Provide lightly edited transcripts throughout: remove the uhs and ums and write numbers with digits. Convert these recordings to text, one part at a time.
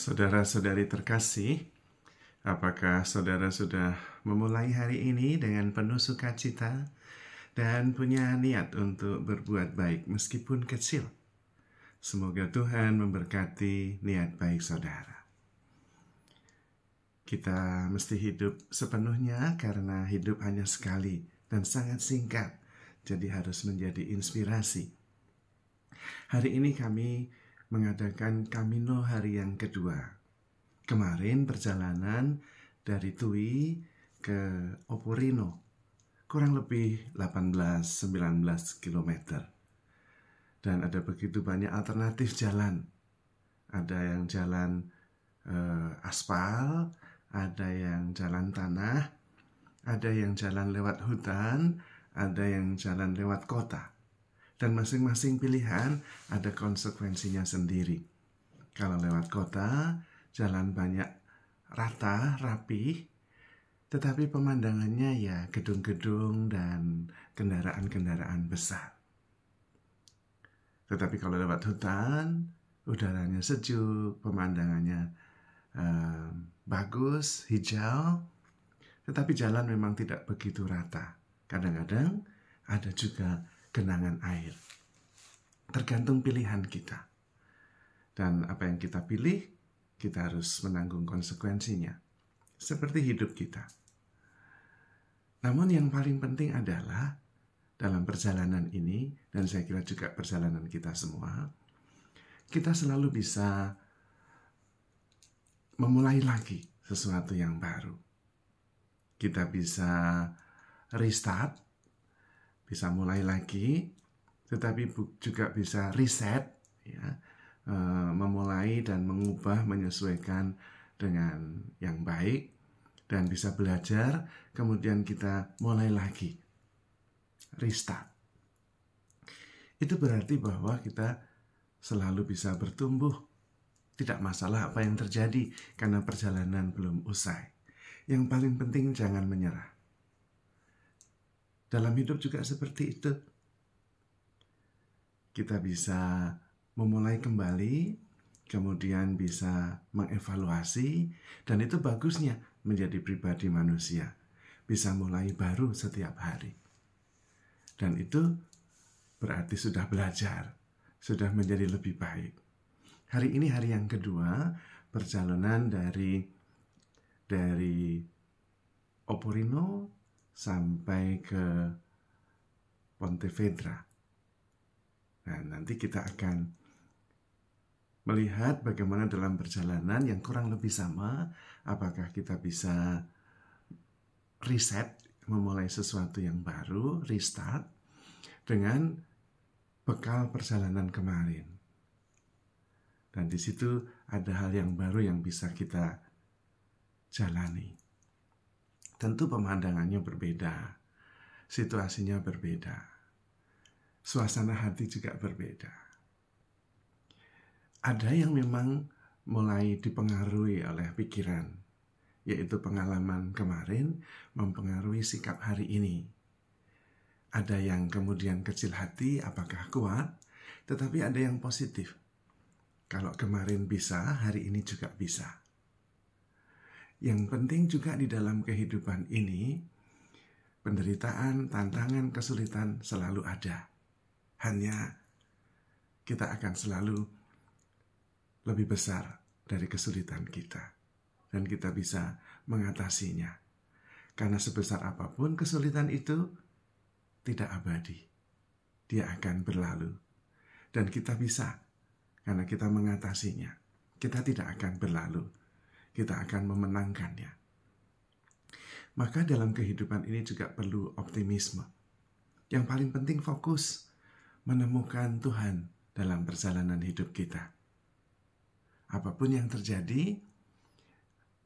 Saudara-saudari terkasih, apakah saudara sudah memulai hari ini dengan penuh sukacita dan punya niat untuk berbuat baik meskipun kecil? Semoga Tuhan memberkati niat baik saudara. Kita mesti hidup sepenuhnya karena hidup hanya sekali dan sangat singkat, jadi harus menjadi inspirasi. Hari ini kami mengadakan Camino hari yang kedua. Kemarin perjalanan dari Tui ke Oporino, kurang lebih 18-19 km. Dan ada begitu banyak alternatif jalan. Ada yang jalan aspal, ada yang jalan tanah, ada yang jalan lewat hutan, ada yang jalan lewat kota. Dan masing-masing pilihan ada konsekuensinya sendiri. Kalau lewat kota, jalan banyak rata, rapi, tetapi pemandangannya ya gedung-gedung dan kendaraan-kendaraan besar. Tetapi kalau lewat hutan, udaranya sejuk, pemandangannya bagus, hijau, tetapi jalan memang tidak begitu rata. Kadang-kadang ada juga genangan air. Tergantung pilihan kita. Dan apa yang kita pilih, kita harus menanggung konsekuensinya. Seperti hidup kita. Namun yang paling penting adalah dalam perjalanan ini, dan saya kira juga perjalanan kita semua, kita selalu bisa memulai lagi sesuatu yang baru. Kita bisa restart, bisa mulai lagi, tetapi juga bisa reset, ya, memulai dan mengubah, menyesuaikan dengan yang baik, dan bisa belajar, kemudian kita mulai lagi, restart. Itu berarti bahwa kita selalu bisa bertumbuh. Tidak masalah apa yang terjadi karena perjalanan belum usai. Yang paling penting jangan menyerah. Dalam hidup juga seperti itu. Kita bisa memulai kembali, kemudian bisa mengevaluasi, dan itu bagusnya menjadi pribadi manusia. Bisa mulai baru setiap hari. Dan itu berarti sudah belajar, sudah menjadi lebih baik. Hari ini hari yang kedua, perjalanan dari Oporino sampai ke Pontevedra. Nah, nanti kita akan melihat bagaimana dalam perjalanan yang kurang lebih sama, apakah kita bisa reset, memulai sesuatu yang baru, restart, dengan bekal perjalanan kemarin. Dan di situ ada hal yang baru yang bisa kita jalani. Tentu pemandangannya berbeda, situasinya berbeda, suasana hati juga berbeda. Ada yang memang mulai dipengaruhi oleh pikiran, yaitu pengalaman kemarin mempengaruhi sikap hari ini. Ada yang kemudian kecil hati, apakah kuat, tetapi ada yang positif. Kalau kemarin bisa, hari ini juga bisa. Yang penting juga di dalam kehidupan ini, penderitaan, tantangan, kesulitan selalu ada. Hanya kita akan selalu lebih besar dari kesulitan kita. Dan kita bisa mengatasinya. Karena sebesar apapun kesulitan itu tidak abadi. Dia akan berlalu. Dan kita bisa, karena kita mengatasinya. Kita tidak akan berlalu. Kita akan memenangkannya. Maka dalam kehidupan ini juga perlu optimisme. Yang paling penting fokus menemukan Tuhan dalam perjalanan hidup kita. Apapun yang terjadi,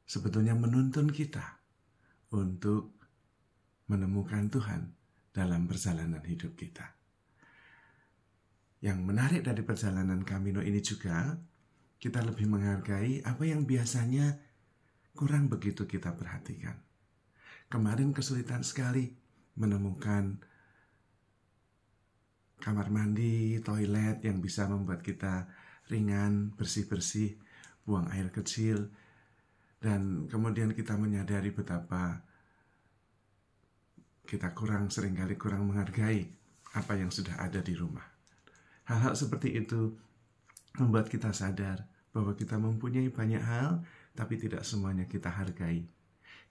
sebetulnya menuntun kita untuk menemukan Tuhan dalam perjalanan hidup kita. Yang menarik dari perjalanan Camino ini juga, kita lebih menghargai apa yang biasanya kurang begitu kita perhatikan. Kemarin kesulitan sekali menemukan kamar mandi, toilet yang bisa membuat kita ringan, bersih-bersih, buang air kecil, dan kemudian kita menyadari betapa kita seringkali kurang menghargai apa yang sudah ada di rumah. Hal-hal seperti itu membuat kita sadar bahwa kita mempunyai banyak hal, tapi tidak semuanya kita hargai.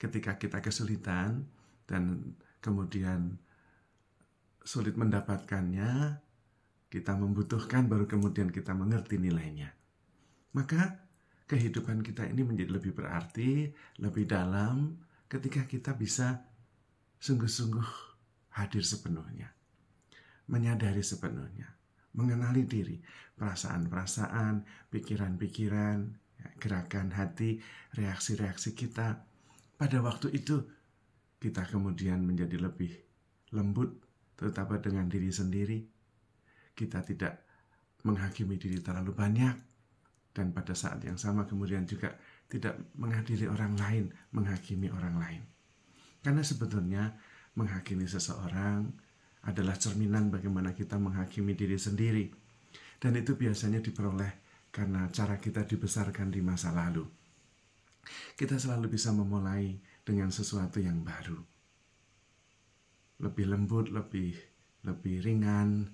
Ketika kita kesulitan dan kemudian sulit mendapatkannya, kita membutuhkan, baru kemudian kita mengerti nilainya. Maka kehidupan kita ini menjadi lebih berarti, lebih dalam ketika kita bisa sungguh-sungguh hadir sepenuhnya, menyadari sepenuhnya, mengenali diri, perasaan-perasaan, pikiran-pikiran, gerakan hati, reaksi-reaksi kita. Pada waktu itu kita kemudian menjadi lebih lembut, terutama dengan diri sendiri. Kita tidak menghakimi diri terlalu banyak, dan pada saat yang sama kemudian juga tidak mengadili orang lain, menghakimi orang lain. Karena sebetulnya menghakimi seseorang adalah cerminan bagaimana kita menghakimi diri sendiri. Dan itu biasanya diperoleh karena cara kita dibesarkan di masa lalu. Kita selalu bisa memulai dengan sesuatu yang baru. Lebih lembut, lebih ringan,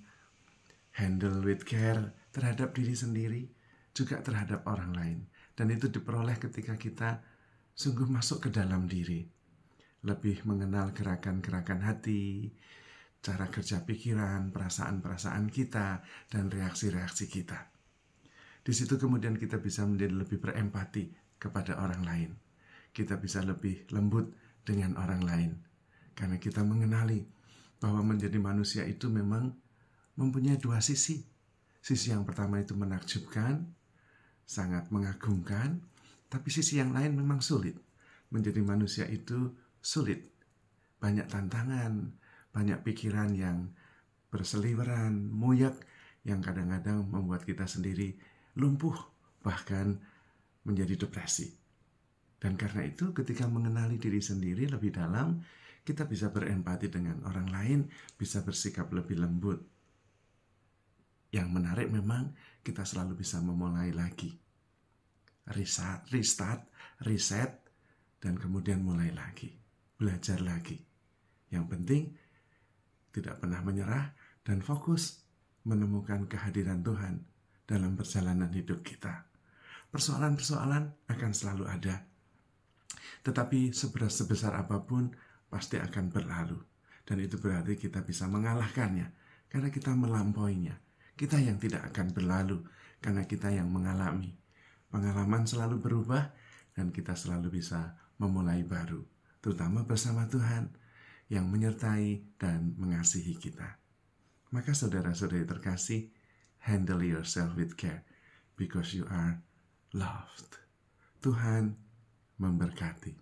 handle with care terhadap diri sendiri, juga terhadap orang lain. Dan itu diperoleh ketika kita sungguh masuk ke dalam diri, lebih mengenal gerakan-gerakan hati, cara kerja pikiran, perasaan-perasaan kita, dan reaksi-reaksi kita. Di situ kemudian kita bisa menjadi lebih berempati kepada orang lain. Kita bisa lebih lembut dengan orang lain, karena kita mengenali bahwa menjadi manusia itu memang mempunyai dua sisi. Sisi yang pertama itu menakjubkan, sangat mengagumkan, tapi sisi yang lain memang sulit. Menjadi manusia itu sulit. Banyak tantangan, banyak pikiran yang berseliweran, muyak, yang kadang-kadang membuat kita sendiri lumpuh, bahkan menjadi depresi. Dan karena itu ketika mengenali diri sendiri lebih dalam, kita bisa berempati dengan orang lain, bisa bersikap lebih lembut. Yang menarik memang kita selalu bisa memulai lagi. Restart, reset, dan kemudian mulai lagi. Belajar lagi. Yang penting tidak pernah menyerah dan fokus menemukan kehadiran Tuhan dalam perjalanan hidup kita. Persoalan-persoalan akan selalu ada. Tetapi sebesar apapun pasti akan berlalu. Dan itu berarti kita bisa mengalahkannya karena kita melampauinya. Kita yang tidak akan berlalu karena kita yang mengalami. Pengalaman selalu berubah dan kita selalu bisa memulai baru. Terutama bersama Tuhan yang menyertai dan mengasihi kita. Maka saudara-saudari terkasih, handle yourself with care because you are loved. Tuhan memberkati.